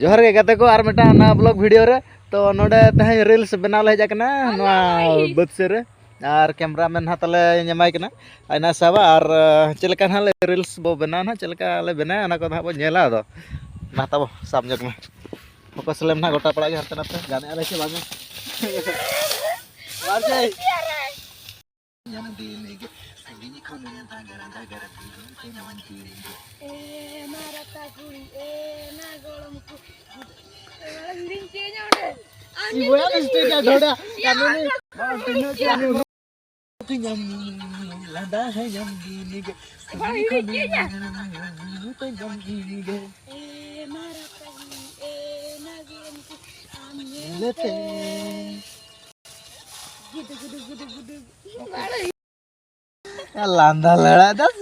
जोहर के गाते को आर मेटा ना ब्लॉग वीडियो रे तो नोडे तहे रील्स बनाव ले जाकना नोआ बक्से रे आर कैमरामैन हा तले ñamay कना आइना साबा आर चलका ना ले रील्स बो बनाव ना चलका ले बना ना को बो नेला दो ना तबो साब जक में फोकस लेम ना गोटा पड़ा के हरते नाते गाने आले के बागे वार जाय लांदा लड़ा दस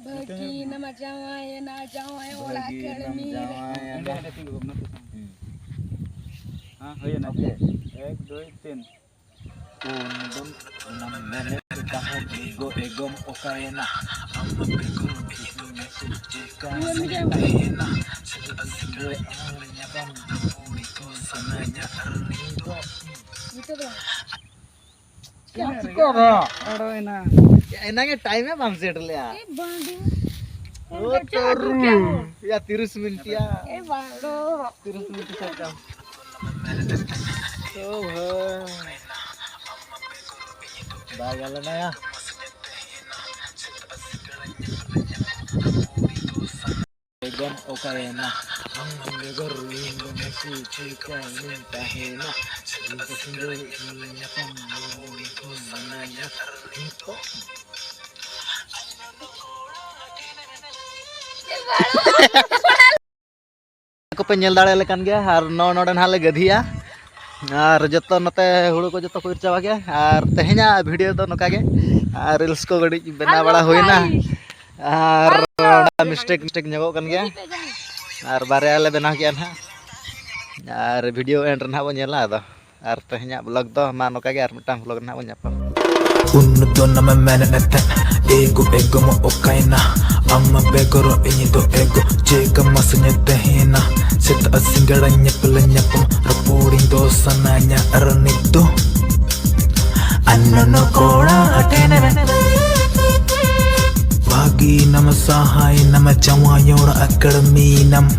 bagi nama jawai na jawai ola kelmi हाँ है ना 1 2 3 Undun enam menit tahun ego egom okaena amma bego ini suci kaena sesuai awalnya bang itu sananya arnido gitu bro क्या रहा अरे ना इनाके टाइम है बम सेट ले eh bandu ओ तोरू या 30 मिनट या eh bandu 30 मिनट से कम तो भाई बागल ना या egom okaena begar ringo masih cika mintahena cinta sendiri nyapam mananya itu aku penyel dale lekan gya har no noden hale gadhiya আর যত নতে হুড়ু को যত কইর চাবা গে আর তেহেনা ভিডিও তো নকা गे আর রিলস को गड़ी बना बड़ा होइना আর मिस्टेक ᱧᱚᱜᱚᱜ kan ᱜᱮᱭᱟ আর बारे ले बना गया ना আর वीडियो एंड रहा बो नेला दो আর तेहेना ब्लॉग दो मा नका गे আর मिटांग ब्लॉग ना बो nyapam Unnu do nama meneten ego ego mo okaina amma begoro ini do ego jega masnya tehina set asingaranya pelanyapam reporting dosananya arnido annono koda atene bagi nama sahai nama jawayora academy nam